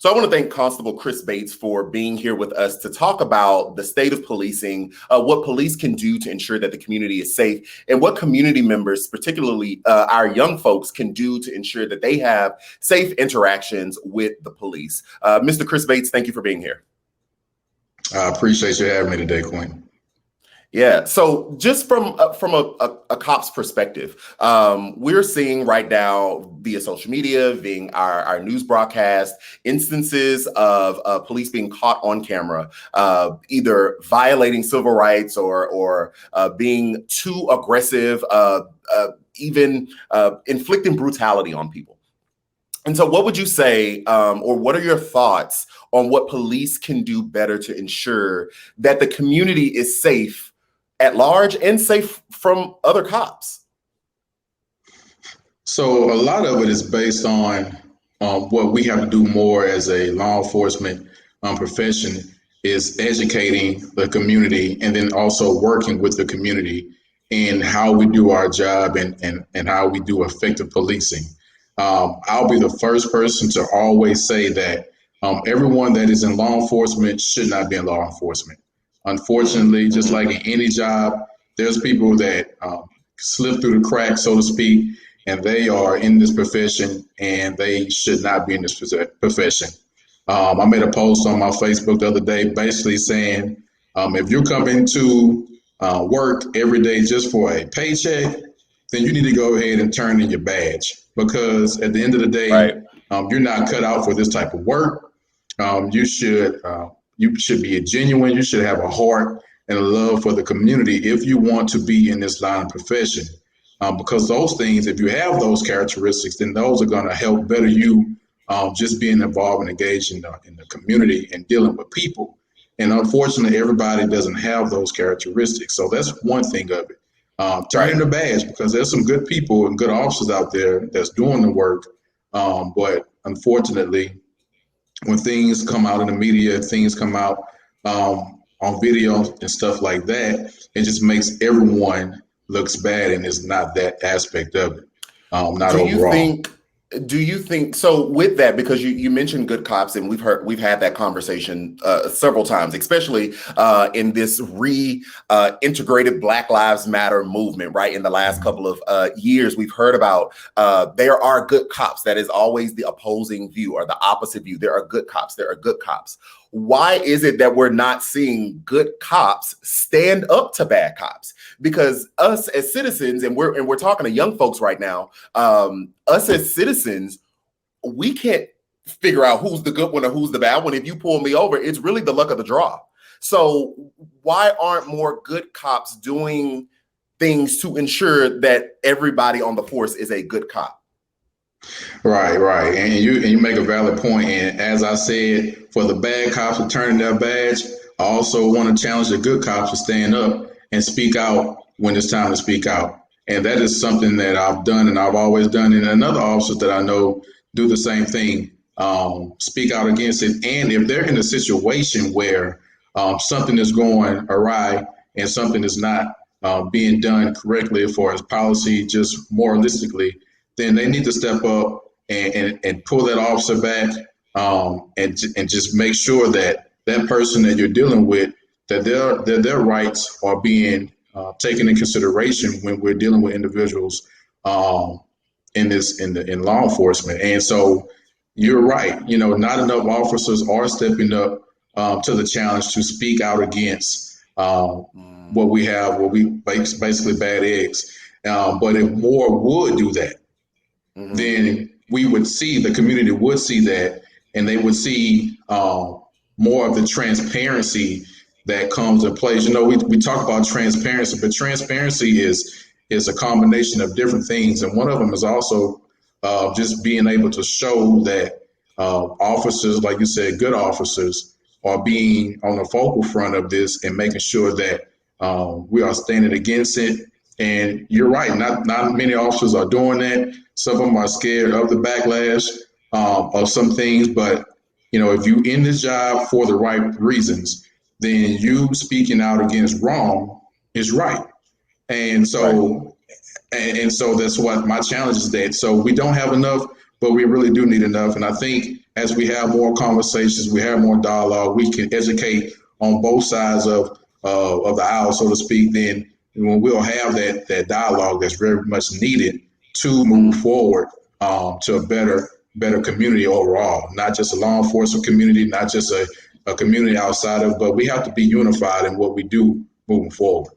So I want to thank Constable Chris Bates for being here with us to talk about the state of policing, what police can do to ensure that the community is safe, and what community members, particularly our young folks, can do to ensure that they have safe interactions with the police. Mr. Chris Bates, thank you for being here. I appreciate you having me today, Quentin. Yeah. So just from a cop's perspective, we're seeing right now via social media, via our news broadcast, instances of police being caught on camera, either violating civil rights or being too aggressive, even inflicting brutality on people. And so what would you say, or what are your thoughts on what police can do better to ensure that the community is safe at large and safe from other cops? So a lot of it is based on what we have to do more as a law enforcement profession is educating the community and then also working with the community in how we do our job and how we do effective policing. I'll be the first person to always say that everyone that is in law enforcement should not be in law enforcement. Unfortunately, just like in any job, there's people that slip through the cracks, so to speak, and they are in this profession and they should not be in this profession. I made a post on my Facebook the other day basically saying, if you're coming to work every day just for a paycheck, then you need to go ahead and turn in your badge, because at the end of the day, right. You're not cut out for this type of work. You should be genuine. You should have a heart and a love for the community if you want to be in this line of profession. Because those things, if you have those characteristics, then those are going to help better you just being involved and engaged in the community and dealing with people. And unfortunately, everybody doesn't have those characteristics. So that's one thing of it. Turn in the badge, because there's some good people and good officers out there that's doing the work. But unfortunately, when things come out in the media, things come out on video and stuff like that, it just makes everyone looks bad, and it's not that aspect of it. Not overall. Do you think so with that, because you mentioned good cops, and we've had that conversation several times, especially in this integrated Black Lives Matter movement, right? In the last couple of years, we've heard about there are good cops. That is always the opposing view or the opposite view. There are good cops. There are good cops. Why is it that we're not seeing good cops stand up to bad cops? Because us as citizens, and we're talking to young folks right now, us as citizens, we can't figure out who's the good one or who's the bad one. If you pull me over, it's really the luck of the draw. So why aren't more good cops doing things to ensure that everybody on the force is a good cop? Right. And you make a valid point. And as I said, for the bad cops to turn in their badge, I also want to challenge the good cops to stand up and speak out when it's time to speak out. And that is something that I've done and I've always done. And another officers that I know do the same thing, speak out against it. And if they're in a situation where something is going awry and something is not being done correctly as far as policy, just moralistically, then they need to step up and pull that officer back and just make sure that that person that you're dealing with, that their rights are being taken in consideration when we're dealing with individuals in law enforcement. And so you're right. Not enough officers are stepping up to the challenge to speak out against what we basically bad eggs. But if more would do that, then we would see, the community would see that, and they would see more of the transparency that comes in place. We talk about transparency, but transparency is a combination of different things. And one of them is also just being able to show that officers, like you said, good officers, are being on the focal front of this and making sure that we are standing against it. And you're right, not many officers are doing that. Some of them are scared of the backlash of some things. But, if you in this job for the right reasons, then you speaking out against wrong is right. And so, and so that's what my challenge is that. So we don't have enough, but we really do need enough. And I think as we have more conversations, we have more dialogue, we can educate on both sides of the aisle, so to speak, then when we'll have that dialogue that's very much needed to move forward to a better community overall, not just a law enforcement community, not just a community outside of, but we have to be unified in what we do moving forward.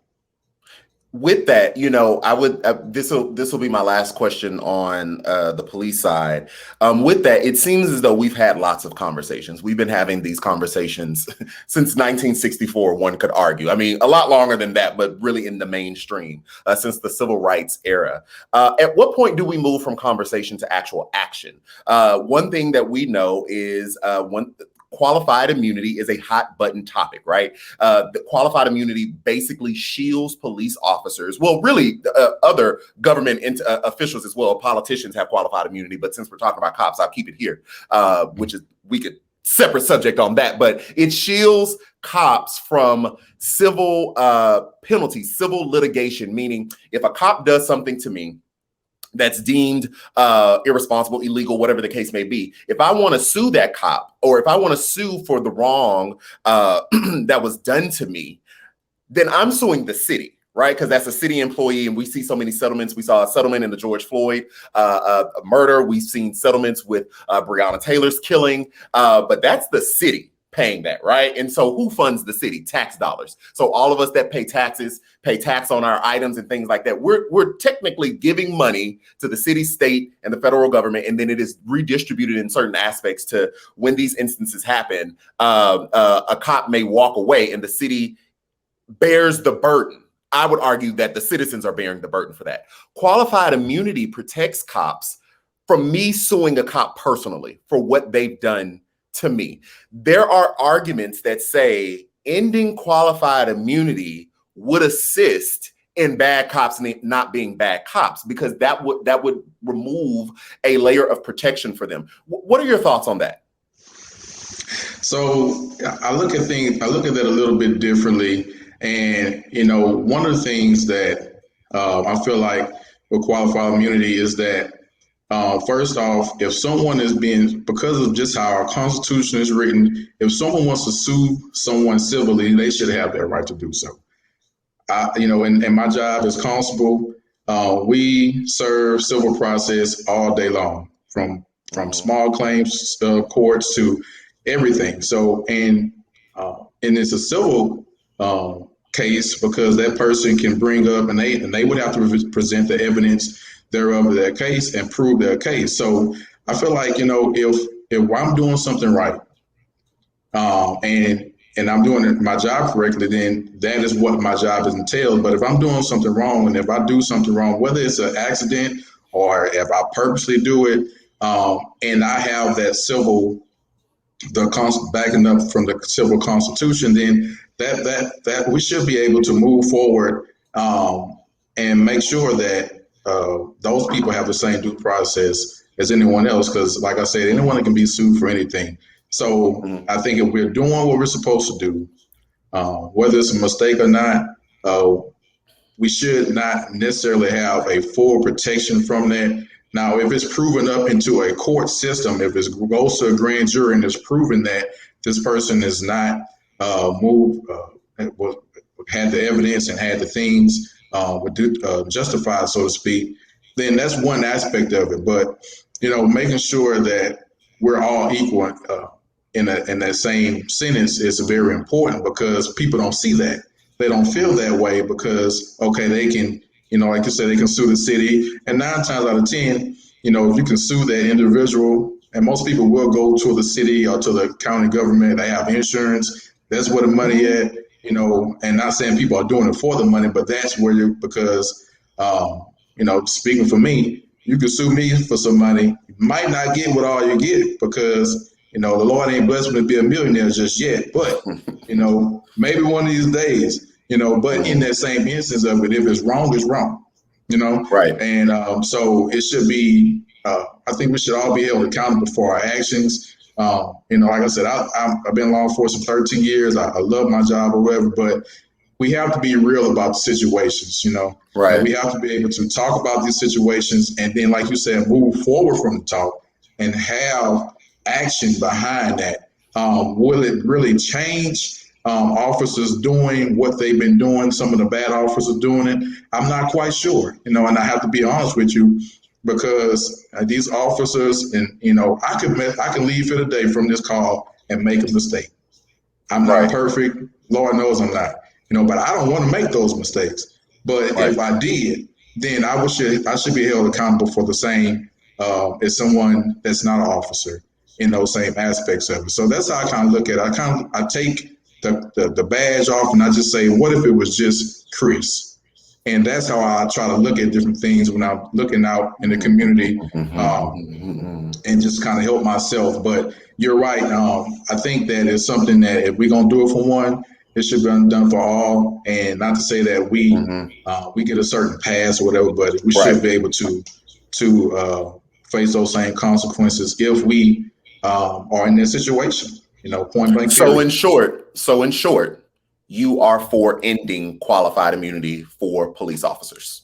With that, I would this will be my last question on the police side. With that, it seems as though we've had lots of conversations. We've been having these conversations since 1964. One could argue. I mean, a lot longer than that, but really in the mainstream since the civil rights era. At what point do we move from conversation to actual action? One thing that we know is qualified immunity is a hot button topic, right? The qualified immunity basically shields police officers. Well, really, other government officials as well. Politicians have qualified immunity, but since we're talking about cops, I'll keep it here, we could separate subject on that, but it shields cops from civil penalties, civil litigation, meaning if a cop does something to me that's deemed irresponsible, illegal, whatever the case may be. If I want to sue that cop, or if I want to sue for the wrong that was done to me, then I'm suing the city, right? Because that's a city employee, and we see so many settlements. We saw a settlement in the George Floyd murder. We've seen settlements with Breonna Taylor's killing, but that's the city paying that, right? And so who funds the city? Tax dollars. So all of us that pay taxes, pay tax on our items and things like that. We're technically giving money to the city, state, and the federal government, and then it is redistributed in certain aspects to when these instances happen. A cop may walk away and the city bears the burden. I would argue that the citizens are bearing the burden for that. Qualified immunity protects cops from me suing a cop personally for what they've done to me. There are arguments that say ending qualified immunity would assist in bad cops not being bad cops, because that would remove a layer of protection for them. What are your thoughts on that? So I look at that a little bit differently. And, one of the things that I feel like with qualified immunity is that first off, if someone is because of just how our Constitution is written, if someone wants to sue someone civilly, they should have that right to do so. In my job as constable, we serve civil process all day long, from small claims courts to everything. So, and it's a civil case because that person can bring up and they would have to present the evidence thereof of their case and prove their case. So I feel like, if I'm doing something right, and I'm doing my job correctly, then that is what my job is entailed. But if I'm doing something wrong, and if I do something wrong, whether it's an accident or if I purposely do it, and I have that backing up from the civil constitution, then that we should be able to move forward and make sure that those people have the same due process as anyone else. Because, like I said, anyone can be sued for anything. So I think if we're doing what we're supposed to do, whether it's a mistake or not, we should not necessarily have a full protection from that. Now, if it's proven up into a court system, if it goes to a grand jury and it's proven that this person is not had the evidence and had the things justified, so to speak, then that's one aspect of it. But, making sure that we're all equal in that same sentence is very important, because people don't see that. They don't feel that way because, okay, they can, like you said, they can sue the city. And 9 times out of 10, if you can sue that individual, and most people will go to the city or to the county government, they have insurance. That's where the money at, and not saying people are doing it for the money, but that's where because, speaking for me, you can sue me for some money. You might not get what all you get because, the Lord ain't blessed me to be a millionaire just yet, but, maybe one of these days, but in that same instance of it, if it's wrong, it's wrong, Right. And so it should be, I think we should all be held accountable for our actions. Like I said, I've been in law enforcement 13 years. I love my job or whatever, but we have to be real about the situations, Right. We have to be able to talk about these situations and then, like you said, move forward from the talk and have action behind that. Will it really change officers doing what they've been doing? Some of the bad officers doing it. I'm not quite sure, and I have to be honest with you, because these officers, and I can leave here today from this call and make a mistake. I'm not Right. perfect. Lord knows I'm not. But I don't want to make those mistakes. But Right. if I did, then I should be held accountable for the same as someone that's not an officer in those same aspects of it. So that's how I kind of look at it. I take the badge off and I just say, what if it was just Chris? And that's how I try to look at different things when I'm looking out in the community, and just kind of help myself. But you're right. I think that it's something that if we're going to do it for one, it should be done for all. And not to say that we get a certain pass or whatever, but we should be able to face those same consequences if we are in that situation. Point blank. So in short, you are for ending qualified immunity for police officers.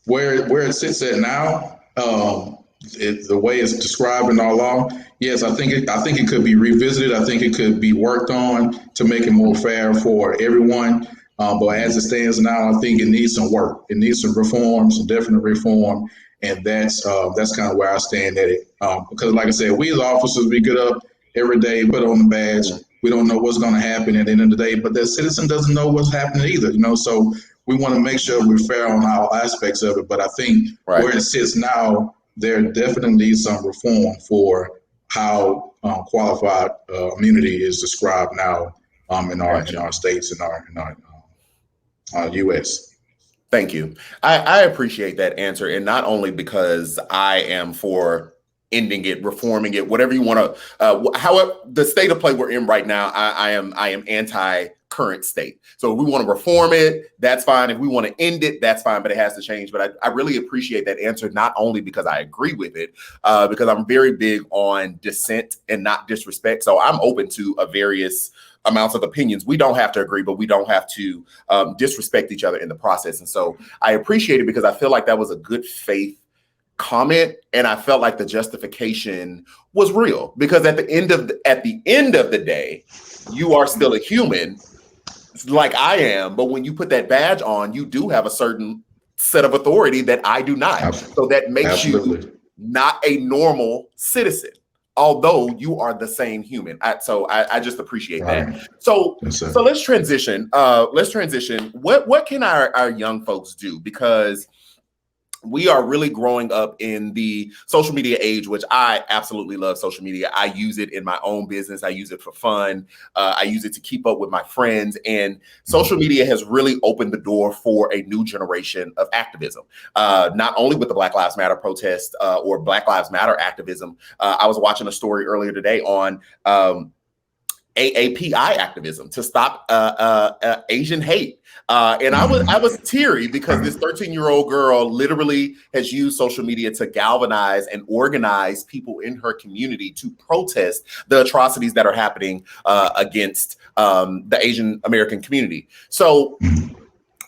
Where it sits at now, the way it's described in our law, yes, I think it could be revisited. I think it could be worked on to make it more fair for everyone. But as it stands now, I think it needs some work. It needs some reform, some definite reform, and that's kind of where I stand at it. Because, like I said, we as officers, we get up every day, put on the badge. We don't know what's going to happen at the end of the day, but the citizen doesn't know what's happening either. So we want to make sure we're fair on all aspects of it. But I think where it sits now, there definitely needs some reform for how qualified immunity is described now in our states, in our U.S. Thank you. I appreciate that answer, and not only because I am for ending it, reforming it, whatever you want to. However, the state of play we're in right now, I am anti current state. So if we want to reform it, that's fine. If we want to end it, that's fine, but it has to change. But I really appreciate that answer, not only because I agree with it, because I'm very big on dissent and not disrespect. So I'm open to various amounts of opinions. We don't have to agree, but we don't have to disrespect each other in the process. And so I appreciate it because I feel like that was a good faith comment, and I felt like the justification was real, because at the end of the day, you are still a human like I am, but when you put that badge on, you do have a certain set of authority that I do not. So that makes you not a normal citizen, although you are the same human. So I just appreciate that. So let's transition. What can our young folks do? Because we are really growing up in the social media age, which I absolutely love social media. I use it in my own business. I use it for fun. I use it to keep up with my friends. And social media has really opened the door for a new generation of activism, not only with the Black Lives Matter protest or Black Lives Matter activism. I was watching a story earlier today on AAPI activism to stop Asian hate. And I was teary because this 13-year-old girl literally has used social media to galvanize and organize people in her community to protest the atrocities that are happening against the Asian American community. So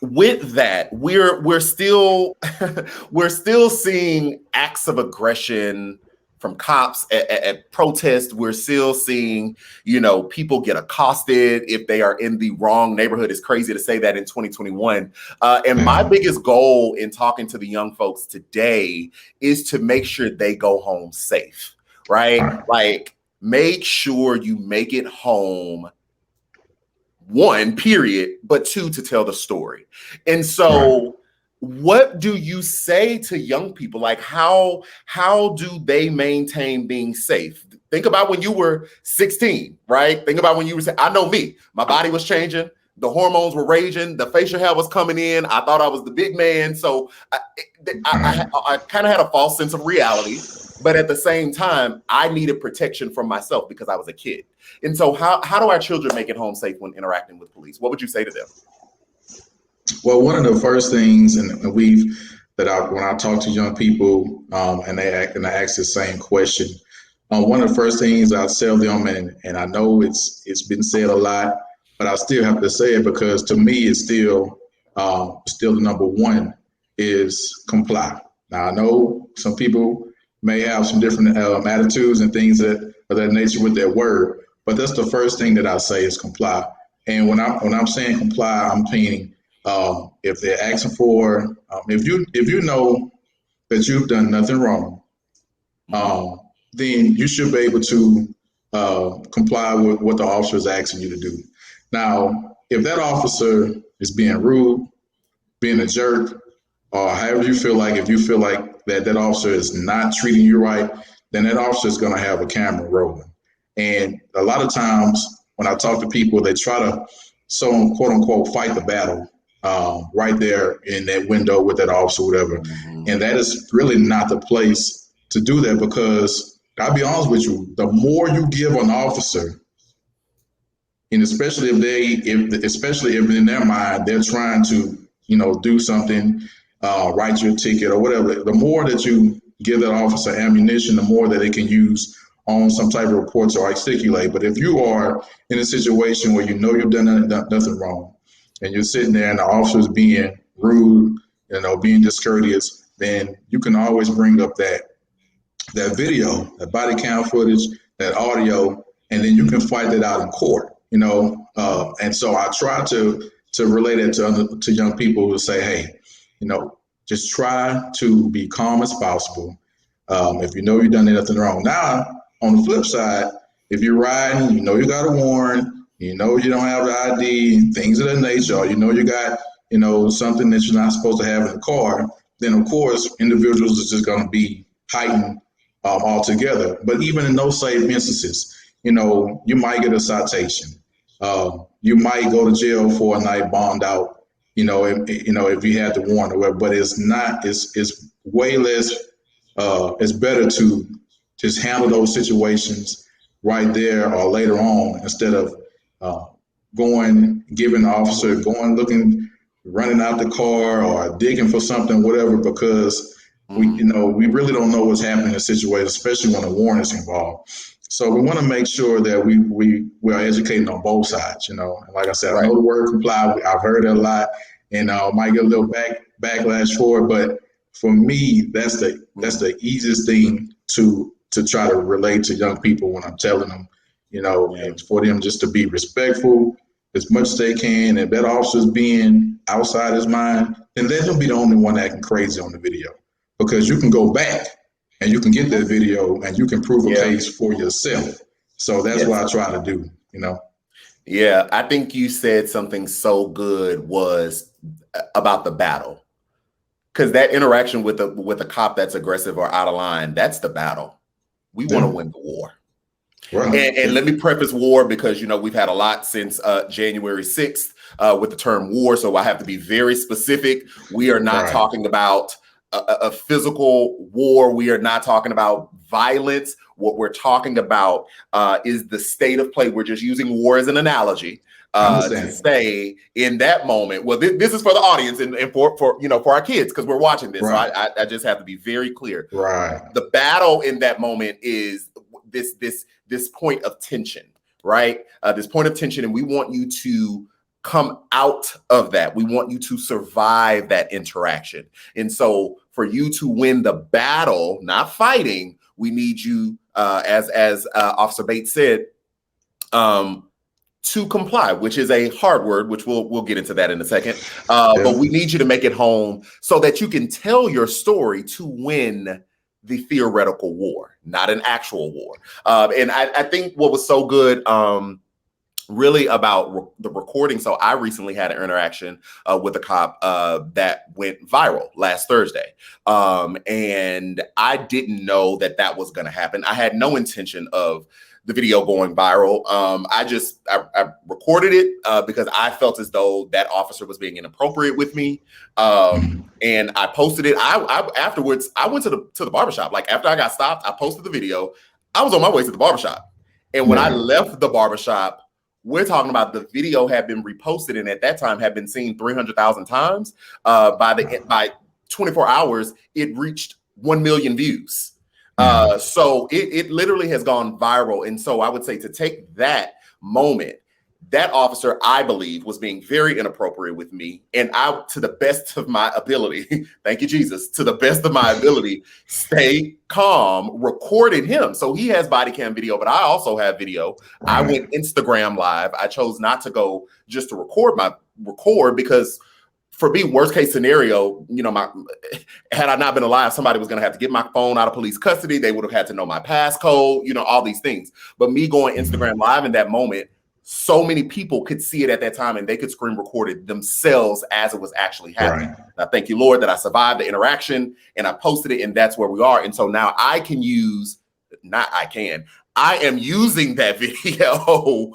with that, we're still seeing acts of aggression from cops at protests. We're still seeing, people get accosted if they are in the wrong neighborhood. It's crazy to say that in 2021. And my biggest goal in talking to the young folks today is to make sure they go home safe, right? Like, make sure you make it home, one, period, but two, to tell the story. And so what do you say to young people? Like, how do they maintain being safe? Think about when you were 16, right? Think about when you were, I know me, my body was changing. The hormones were raging. The facial hair was coming in. I thought I was the big man. So I kind of had a false sense of reality. But at the same time, I needed protection from myself because I was a kid. And so how do our children make it home safe when interacting with police? What would you say to them? Well, one of the first things, when I talk to young people and I ask the same question, one of the first things I tell them, and I know it's been said a lot, but I still have to say it because to me it's still the number one is comply. Now I know some people may have some different attitudes and things of that nature with their word. But that's the first thing that I say is comply. And when I'm saying comply, I'm meaning if they're asking for if you know that you've done nothing wrong, then you should be able to comply with what the officer is asking you to do. Now, if that officer is being rude, being a jerk, or however you feel like, if you feel like that officer is not treating you right, then that officer is going to have a camera rolling. And a lot of times when I talk to people, they try to, quote unquote, fight the battle right there in that window with that officer, whatever. And that is really not the place to do that, because I'll be honest with you, the more you give an officer, and especially if in their mind they're trying to, do something, write you a ticket or whatever, the more that you give that officer ammunition, the more that they can use on some type of reports or articulate. But if you are in a situation where you know you've done nothing wrong, and you're sitting there and the officer's being rude, being discourteous, then you can always bring up that video, that body cam footage, that audio, and then you can fight that out in court. And so I try to relate it to young people to say, hey, just try to be calm as possible. If you know you've done nothing wrong. Now, on the flip side, if you're riding, you got a warrant, you don't have the ID, things of that nature, or you got, something that you're not supposed to have in the car, then of course, individuals are just going to be heightened altogether. But even in those same instances, you might get a citation. You might go to jail for a night, bond out, if you had the warrant or whatever, but it's way less, it's better to just handle those situations right there or later on, instead of giving the officer, looking, running out the car or digging for something, whatever, because we really don't know what's happening in a situation, especially when a warrant is involved. So we want to make sure that we are educating on both sides, And like I said, right. I know the word comply. I've heard it a lot, and might get a little backlash for it. But for me, that's the easiest thing to try to relate to young people when I'm telling them, and for them just to be respectful as much as they can. If that officer's being outside his mind, then let him be the only one acting crazy on the video, because you can go back and you can get that video and you can prove a case for yourself. So that's what I try to do, Yeah, I think you said something so good was about the battle, because that interaction with a cop that's aggressive or out of line, that's the battle. We want to win the war. Right. And let me preface war, because, we've had a lot since January 6th with the term war. So I have to be very specific. We are not talking about a physical war. We are not talking about violence. What we're talking about is the state of play. We're just using war as an analogy to say in that moment. Well, this is for the audience and for our kids, because we're watching this. Right. So I just have to be very clear. Right. The battle in that moment is this point of tension, right? This point of tension, and we want you to come out of that. We want you to survive that interaction. And so for you to win the battle, not fighting, we need you, as Officer Bates said, to comply, which is a hard word, which we'll get into that in a second. But we need you to make it home so that you can tell your story to win the theoretical war, not an actual war. And I think what was so good really about the recording. So I recently had an interaction with a cop that went viral last Thursday. And I didn't know that was going to happen. I had no intention of the video going viral. I recorded it because I felt as though that officer was being inappropriate with me. And I posted it. I afterwards, I went to the barbershop. Like after I got stopped, I posted the video. I was on my way to the barbershop. And when I left the barbershop, we're talking about the video had been reposted and at that time had been seen 300,000 times. By 24 hours, it reached 1 million views. So it literally has gone viral. And so I would say to take that moment, that officer, I believe, was being very inappropriate with me. And I, to the best of my ability, thank you, Jesus, to the best of my ability, stay calm, recorded him. So he has body cam video, but I also have video. I went Instagram live. I chose not to go just to record because for me, worst case scenario, had I not been alive, somebody was going to have to get my phone out of police custody. They would have had to know my passcode, all these things. But me going Instagram live in that moment, so many people could see it at that time and they could screen record it themselves as it was actually happening. Right. And I thank you, Lord, that I survived the interaction and I posted it, and that's where we are. And so now I am using that video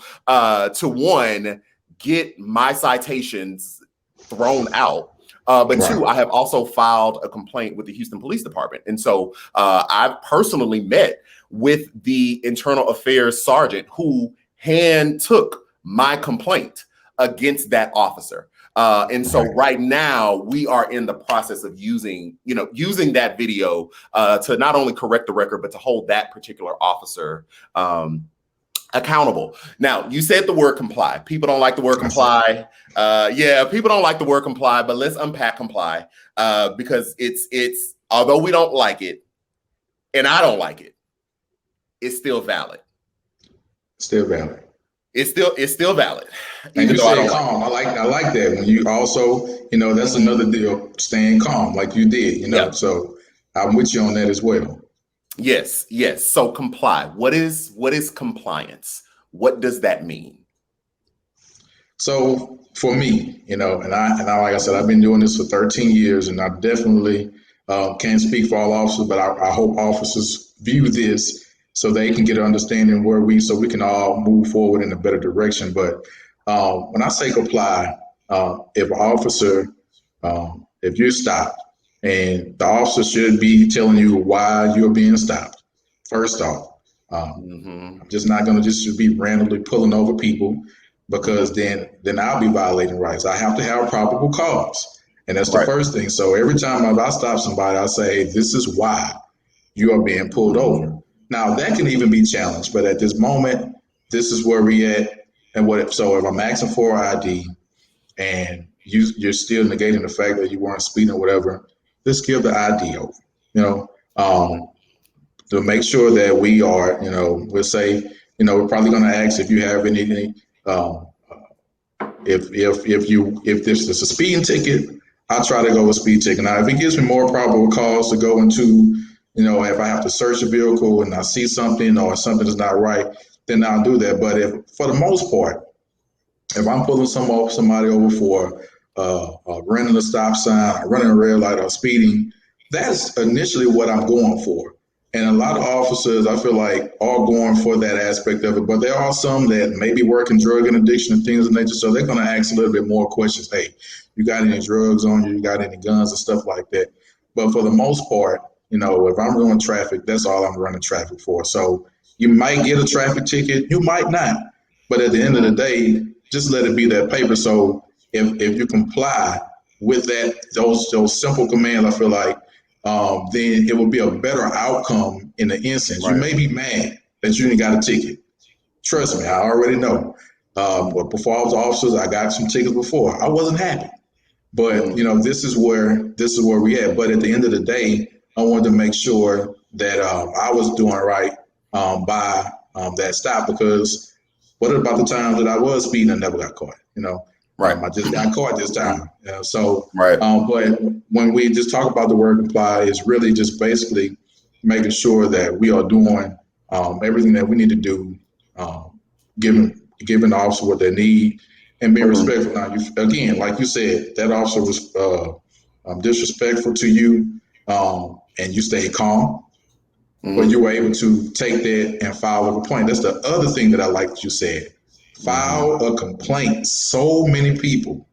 to one, get my citations thrown out. But two, I have also filed a complaint with the Houston Police Department. And so I've personally met with the internal affairs sergeant who hand took my complaint against that officer. And so right now we are in the process of using that video to not only correct the record, but to hold that particular officer accountable. Now, you said the word comply. People don't like the word comply. People don't like the word comply, but let's unpack comply because it's although we don't like it and I don't like it, it's still valid. Still valid. It's still valid. And you say calm. I like that. When you also, that's another deal, staying calm like you did, so I'm with you on that as well. Yes. So comply. What is compliance? What does that mean? So for me, and I like I said, I've been doing this for 13 years, and I definitely can't speak for all officers, but I hope officers view this so they can get an understanding so we can all move forward in a better direction. But when I say comply, if an officer, if you're stopped, and the officer should be telling you why you're being stopped. First off, I'm just not going to just be randomly pulling over people, because then I'll be violating rights. I have to have probable cause. And that's the first thing. So every time I stop somebody, I say, this is why you are being pulled over. Now, that can even be challenged. But at this moment, this is where we at. And if I'm asking for ID and you're still negating the fact that you weren't speeding or whatever, let's give the ID over, to make sure that we are, we'll say, we're probably going to ask if you have any, if this is a speeding ticket, I'll try to go with speed ticket. Now, if it gives me more probable cause to go into, if I have to search a vehicle and I see something or something is not right, then I'll do that. But for the most part, if I'm pulling somebody over for running a stop sign, or running a red light, or speeding, that's initially what I'm going for. And a lot of officers, I feel like, are going for that aspect of it. But there are some that maybe work in drug and addiction and things of nature. So they're going to ask a little bit more questions. Hey, you got any drugs on you? You got any guns and stuff like that? But for the most part, if I'm running traffic, that's all I'm running traffic for. So you might get a traffic ticket, you might not. But at the end of the day, just let it be that paper. So if you comply with those simple commands, I feel like then it will be a better outcome in the instance. You may be mad that you didn't got a ticket. Trust me, I already know. But before I was officers, I got some tickets before. I wasn't happy. But this is where we at. But at the end of the day, I wanted to make sure that I was doing right by that stop, because what about the times that I was speeding and never got caught? I just got caught this time. But when we just talk about the word comply, it's really just basically making sure that we are doing everything that we need to do, giving the officer what they need, and being respectful. Now, again, like you said, that officer was disrespectful to you, and you stayed calm, but you were able to take that and file a complaint. That's the other thing that I like that you said. File a complaint. So many people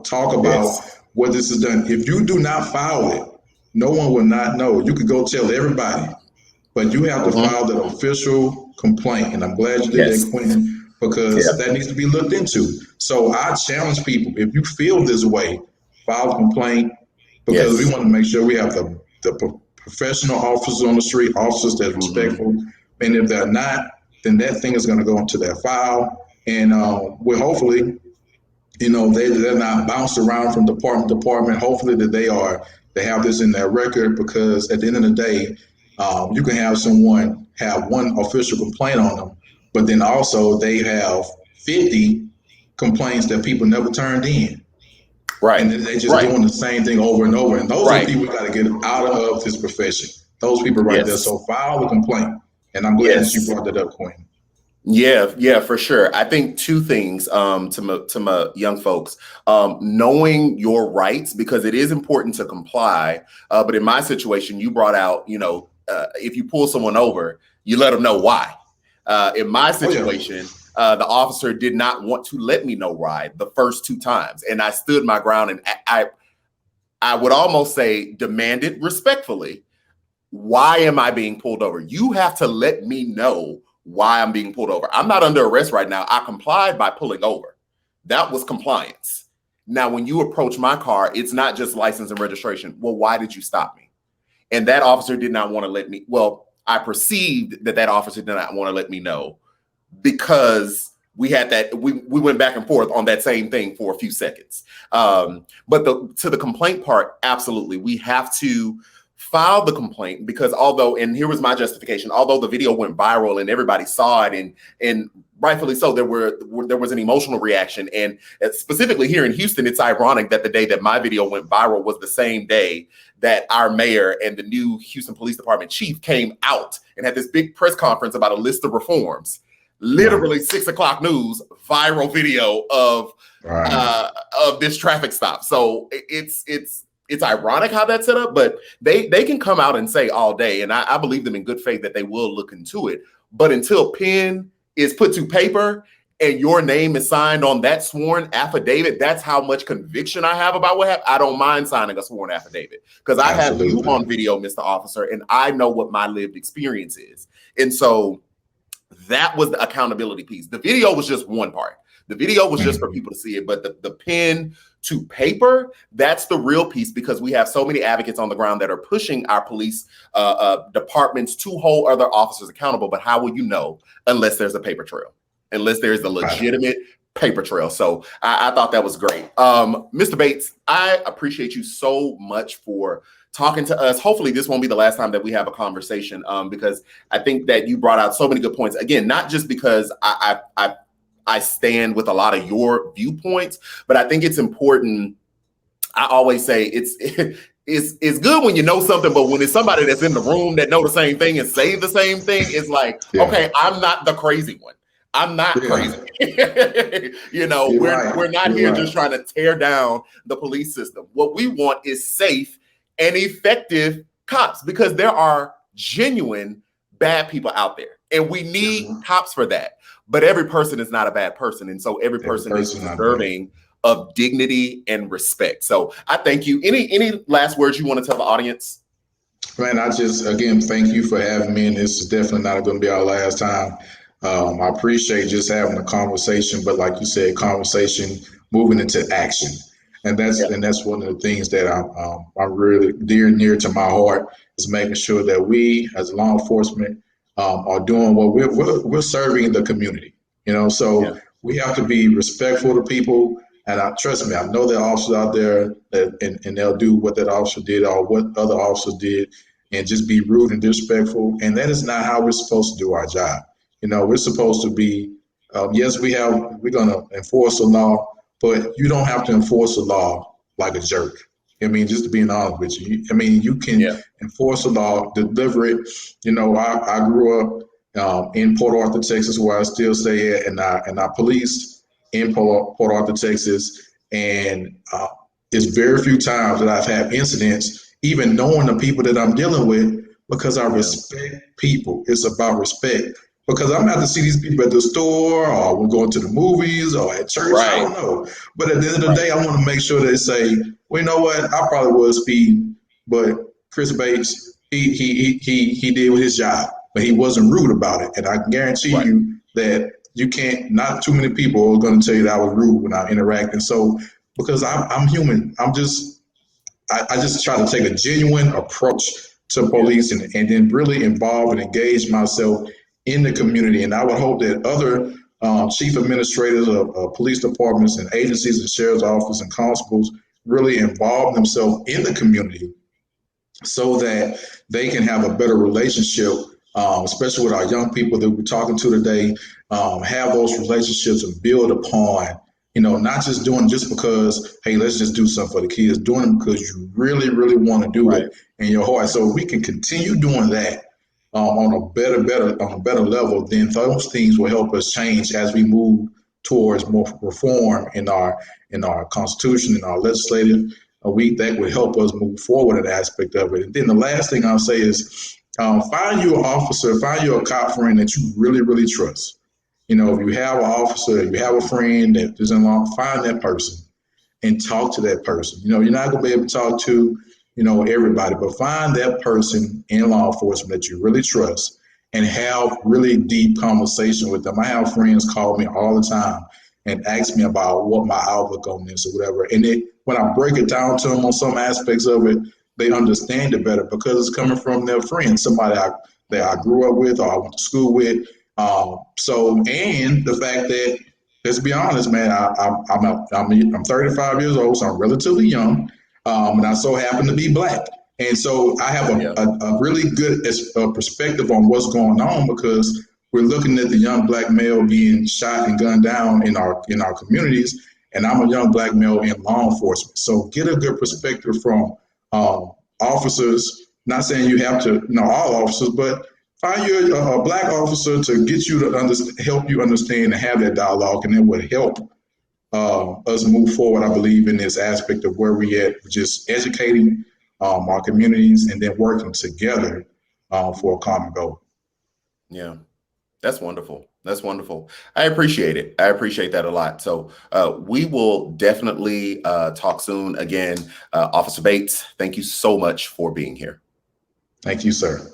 talk about what this has done. If you do not file it, no one will not know. You could go tell everybody, but you have to file that official complaint. And I'm glad you did that, Quentin, because that needs to be looked into. So I challenge people, if you feel this way, file a complaint, because we want to make sure we have the professional officers on the street, officers that are respectful. And if they're not, then that thing is going to go into their file. And we're hopefully, they're not bounced around from department to department. Hopefully that they have this in their record, because at the end of the day, you can have someone have one official complaint on them, but then also they have 50 complaints that people never turned in. And Right. then they just Right. doing the same thing over and over. And those are the Right. people we got to get out of this profession. Those people right there. Yes. So file the complaint. And I'm glad that you Yes. brought that up, Quentin. Yeah, for sure. I think two things to my young folks, knowing your rights, because it is important to comply. But in my situation, you brought out, if you pull someone over, you let them know why. In my situation, the officer did not want to let me know why the first two times, and I stood my ground, and I would almost say demanded respectfully, why am I being pulled over? You have to let me know why I'm being pulled over. I'm not under arrest right now. I complied by pulling over. That was compliance. Now, when you approach my car, it's not just license and registration. Well, why did you stop me? And that officer did not want to let me. Well, I perceived that officer did not want to let me know, because we had that, we went back and forth on that same thing for a few seconds. But to the complaint part, absolutely. We have to file the complaint, because and here was my justification, although the video went viral and everybody saw it, and rightfully so, there was an emotional reaction. And specifically here in Houston, it's ironic that the day that my video went viral was the same day that our mayor and the new Houston Police Department chief came out and had this big press conference about a list of reforms. Literally 6 o'clock news, viral video of this traffic stop. So it's ironic how that's set up, but they can come out and say all day, and I believe them in good faith that they will look into it. But until pen is put to paper and your name is signed on that sworn affidavit, that's how much conviction I have about what happened. I don't mind signing a sworn affidavit, because I have you on video, Mr. Officer, and I know what my lived experience is. And so that was the accountability piece. The video was just one part. The video was just for people to see it, but the pen to paper, that's the real piece, because we have so many advocates on the ground that are pushing our police departments to hold other officers accountable. But how will you know unless there's a paper trail, unless there's a legitimate paper trail? So I thought that was great. Mr. Bates, I appreciate you so much for talking to us. Hopefully this won't be the last time that we have a conversation, because I think that you brought out so many good points. Again, not just because I stand with a lot of your viewpoints, but I think it's important. I always say it's good when you know something, but when it's somebody that's in the room that know the same thing and say the same thing, it's like, okay, I'm not the crazy one. I'm not crazy. We're not here just trying to tear down the police system. What we want is safe and effective cops, because there are genuine bad people out there, and we need cops for that. But every person is not a bad person, and so every person is deserving of dignity and respect. So I thank you. Any last words you want to tell the audience? Man, I just, again, thank you for having me, and this is definitely not going to be our last time. I appreciate just having a conversation, but like you said, conversation moving into action. And that's one of the things that I'm really near to my heart, is making sure that we as law enforcement are doing what we're serving the community. So we have to be respectful to people. And trust me, I know there are officers out there and they'll do what that officer did or what other officers did, and just be rude and disrespectful. And that is not how we're supposed to do our job. We're supposed to be, yes, we're going to enforce the law, but you don't have to enforce the law like a jerk. I mean, just to be honest with you, you can enforce the law, deliver it. I grew up in Port Arthur, Texas, where I still stay at, and I policed in Port Arthur, Texas. And it's very few times that I've had incidents, even knowing the people that I'm dealing with, because I respect people. It's about respect. Because I'm going to see these people at the store, or we're going to the movies, or at church. I don't know. But at the end of the day, I want to make sure they say, well, you know what? I probably was speeding, but Chris Bates, he did his job, but he wasn't rude about it. And I guarantee you that not too many people are going to tell you that I was rude when I interact. And so, because I'm human, I just try to take a genuine approach to policing, and then really involve and engage myself in the community. And I would hope that other chief administrators of police departments and agencies and sheriff's office and constables really involve themselves in the community so that they can have a better relationship, especially with our young people that we're talking to today, have those relationships and build upon, not just doing just because, hey, let's just do something for the kids, doing it because you really, really want to do it in your heart. So we can continue doing that on a better level, then those things will help us change as we move towards more reform in our constitution, in our legislative. That would help us move forward in that aspect of it. And then the last thing I'll say is find you an officer, find you a cop friend that you really, really trust. If you have an officer, you have a friend that is in law, find that person and talk to that person. You're not going to be able to talk to, everybody, but find that person in law enforcement that you really trust and have really deep conversation with them. I have friends call me all the time and ask me about what my outlook on this or whatever. And when I break it down to them on some aspects of it, they understand it better because it's coming from their friend, somebody that I grew up with or I went to school with. And the fact that, let's be honest, man, I'm 35 years old, so I'm relatively young, and I so happen to be Black. And so I have a really good perspective on what's going on because we're looking at the young Black male being shot and gunned down in our communities, and I'm a young Black male in law enforcement. So get a good perspective from officers. Not saying you have to know all officers, but find you a Black officer to get you to help you understand and have that dialogue, and it would help us move forward. I believe in this aspect of where we at, just educating our communities and then working together for a common goal. Yeah. That's wonderful. That's wonderful. I appreciate it. I appreciate that a lot. So we will definitely talk soon again. Officer Bates, thank you so much for being here. Thank you, sir.